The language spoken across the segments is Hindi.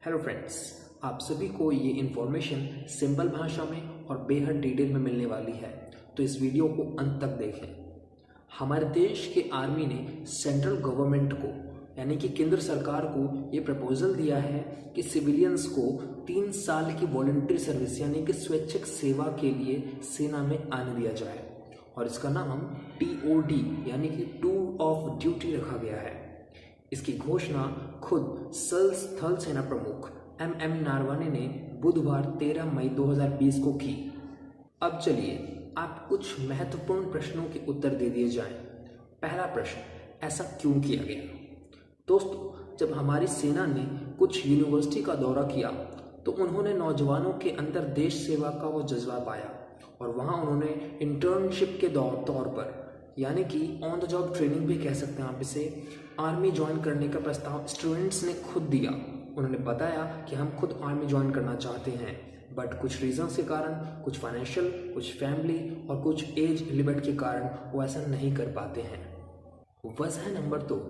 हेलो फ्रेंड्स, आप सभी को ये इन्फॉर्मेशन सिंपल भाषा में और बेहद डिटेल में मिलने वाली है, तो इस वीडियो को अंत तक देखें। हमारे देश के आर्मी ने सेंट्रल गवर्नमेंट को यानी कि केंद्र सरकार को ये प्रपोजल दिया है कि सिविलियंस को 3 साल की वॉलंटरी सर्विस यानी कि स्वैच्छिक सेवा के लिए सेना में आने दिया जाए और इसका नाम TOD यानी कि टूर ऑफ ड्यूटी रखा गया है। इसकी घोषणा खुद स्थल सेना प्रमुख MM नारवणे ने बुधवार 13 मई 2020 को की। अब चलिए आप कुछ महत्वपूर्ण प्रश्नों के उत्तर दे दिए जाएं। पहला प्रश्न, ऐसा क्यों किया गया? दोस्तों, जब हमारी सेना ने कुछ यूनिवर्सिटी का दौरा किया तो उन्होंने नौजवानों के अंदर देश सेवा का वो जज्बा पाया और वहाँ उन्होंने इंटर्नशिप के तौर पर यानी कि ऑन द जॉब ट्रेनिंग भी कह सकते हैं आप इसे, आर्मी ज्वाइन करने का प्रस्ताव स्टूडेंट्स ने खुद दिया। उन्होंने बताया कि हम खुद आर्मी ज्वाइन करना चाहते हैं, बट कुछ रीजंस के कारण, कुछ फाइनेंशियल, कुछ फैमिली और कुछ एज लिमिट के कारण वो ऐसा नहीं कर पाते हैं। वजह नंबर 2,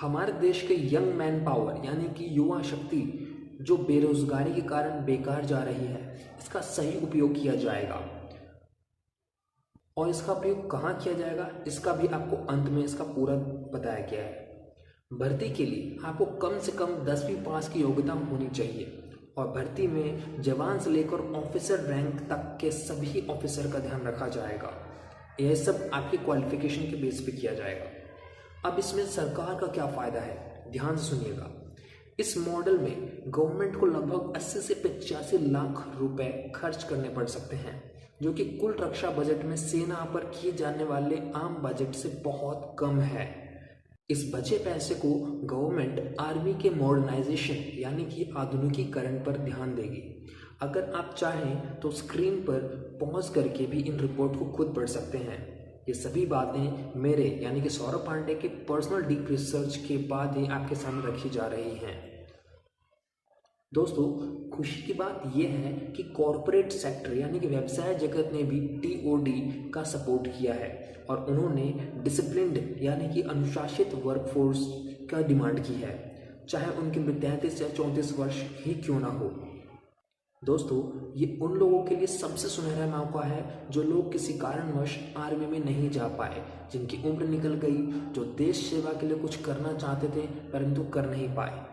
हमारे देश के यंग मैन पावर यानी कि युवा शक्ति जो बेरोजगारी के कारण बेकार जा रही है, इसका सही उपयोग किया जाएगा। और इसका प्रयोग कहाँ किया जाएगा, इसका भी आपको अंत में इसका पूरा बताया गया है। भर्ती के लिए आपको कम से कम 10वीं पास की योग्यता होनी चाहिए और भर्ती में जवान से लेकर ऑफिसर रैंक तक के सभी ऑफिसर का ध्यान रखा जाएगा। यह सब आपकी क्वालिफिकेशन के बेस पे किया जाएगा। अब इसमें सरकार का क्या फ़ायदा है, ध्यान से सुनिएगा। इस मॉडल में गवर्नमेंट को लगभग 80 से 85 लाख रुपए खर्च करने पड़ सकते हैं, जो कि कुल रक्षा बजट में सेना पर किए जाने वाले आम बजट से बहुत कम है। इस बचे पैसे को गवर्नमेंट आर्मी के मॉडर्नाइजेशन यानी कि आधुनिकीकरण पर ध्यान देगी। अगर आप चाहें तो स्क्रीन पर पॉज करके भी इन रिपोर्ट को खुद पढ़ सकते हैं। ये सभी बातें मेरे यानी कि सौरभ पांडे के पर्सनल डीप रिसर्च के बाद ही आपके सामने रखी जा रही हैं। दोस्तों, खुशी की बात यह है कि कॉरपोरेट सेक्टर यानी कि व्यवसाय जगत ने भी TOD का सपोर्ट किया है और उन्होंने डिसिप्लिन्ड यानी कि अनुशासित वर्कफोर्स का डिमांड की है, चाहे उनकी उम्र 33 या 34 वर्ष ही क्यों ना हो। दोस्तों, ये उन लोगों के लिए सबसे सुनहरा मौका है जो लोग किसी कारणवश आर्मी में नहीं जा पाए, जिनकी उम्र निकल गई, जो देश सेवा के लिए कुछ करना चाहते थे परंतु कर नहीं पाए।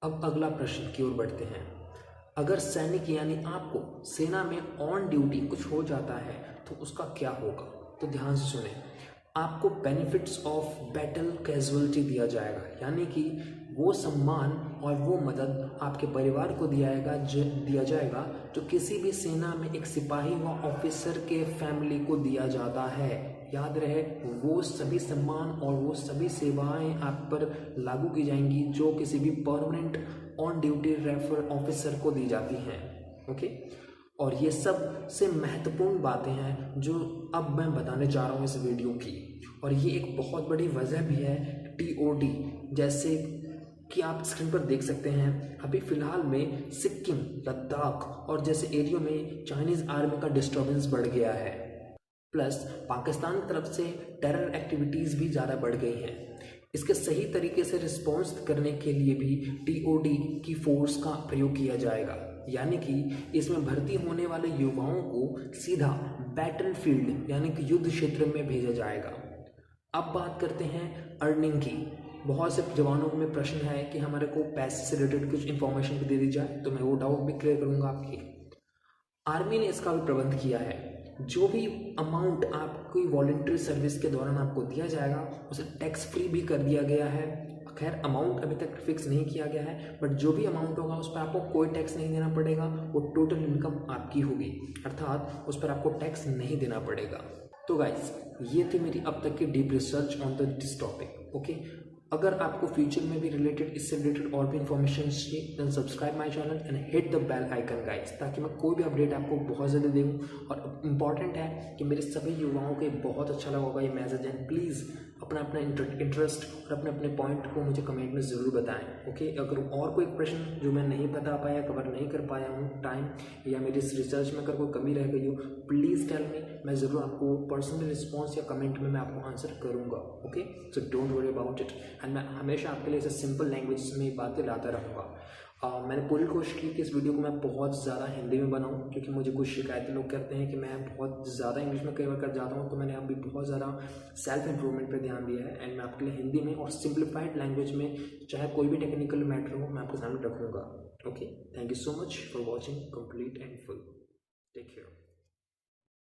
अब अगला प्रश्न की ओर बढ़ते हैं। अगर सैनिक यानी आपको सेना में ऑन ड्यूटी कुछ हो जाता है तो उसका क्या होगा? तो ध्यान से सुने। आपको बेनिफिट्स ऑफ बैटल कैजुअलिटी दिया जाएगा, यानी कि वो सम्मान और वो मदद आपके परिवार को दिया जाएगा जो किसी भी सेना में एक सिपाही व ऑफिसर के फैमिली को दिया जाता है। याद रहे, वो सभी सम्मान और वो सभी सेवाएं आप पर लागू की जाएंगी जो किसी भी permanent on duty refer officer को दी जाती हैं। ओके, और ये सब से महत्वपूर्ण बातें हैं जो अब मैं बताने जा रहा हूँ इस वीडियो की, और ये एक बहुत बड़ी वजह भी है TOD, जैसे कि आप स्क्रीन पर देख सकते हैं। अभी फिलहाल में सिक्किम, लद्दाख और जैसे एरियो में चाइनीज़ आर्मी का डिस्टर्बेंस बढ़ गया है, प्लस पाकिस्तान की तरफ से टेरर एक्टिविटीज़ भी ज़्यादा बढ़ गई हैं। इसके सही तरीके से रिस्पॉन्स करने के लिए भी TOD की फोर्स का प्रयोग किया जाएगा, यानी कि इसमें भर्ती होने वाले युवाओं को सीधा बैटलफील्ड यानी कि युद्ध क्षेत्र में भेजा जाएगा। अब बात करते हैं अर्निंग की। बहुत से जवानों में प्रश्न है कि हमारे को पैसे से रिलेटेड कुछ इन्फॉर्मेशन भी दे दी जाए, तो मैं वो डाउट भी क्लियर करूँगा आपकी। आर्मी ने इसका भी प्रबंध किया है। जो भी अमाउंट आपकी वॉलंटरी सर्विस के दौरान आपको दिया जाएगा उसे टैक्स फ्री भी कर दिया गया है। खैर, अमाउंट अभी तक फिक्स नहीं किया गया है, बट जो भी अमाउंट होगा उस पर आपको कोई टैक्स नहीं देना पड़ेगा। वो टोटल इनकम आपकी होगी, अर्थात उस पर आपको टैक्स नहीं देना पड़ेगा। तो गाइस, ये थी मेरी अब तक की deep research on this topic. Okay, अगर आपको फ्यूचर में भी इससे रिलेटेड और भी इन्फॉर्मेशन चाहिए, then subscribe my channel and hit the bell icon guys, ताकि मैं कोई भी अपडेट आपको बहुत जल्दी दूँ। और इम्पॉर्टेंट है कि मेरे सभी युवाओं को बहुत अच्छा लगा होगा ये मैसेज, एंड प्लीज़ अपना अपना इंटरेस्ट और अपने अपने पॉइंट को मुझे कमेंट में ज़रूर बताएं। ओके, अगर और कोई प्रश्न जो मैं नहीं बता पाया, कवर नहीं कर पाया हूँ टाइम, या मेरी इस रिसर्च में अगर कोई कमी रह गई हो, प्लीज़ टेल मी। मैं ज़रूर आपको पर्सनल रिस्पॉन्स या कमेंट में मैं आपको आंसर करूँगा। Okay, so don't worry about it, and मैं हमेशा आपके लिए ऐसे सिंपल लैंग्वेज में बातें लाता रहूँगा। मैंने पूरी कोशिश की कि इस वीडियो को मैं बहुत ज़्यादा हिंदी में बनाऊं, क्योंकि मुझे कुछ शिकायतें लोग कहते हैं कि मैं बहुत ज़्यादा इंग्लिश में कई बार कर जाता हूं। तो मैंने अभी बहुत ज़्यादा सेल्फ इम्प्रूवमेंट पे ध्यान दिया है, एंड मैं आपके लिए हिंदी में और सिंप्लीफाइड लैंग्वेज में चाहे कोई भी टेक्निकल मैटर हो मैं आपके सामने रखूँगा। Okay, thank you so much for watching complete and full. Take care.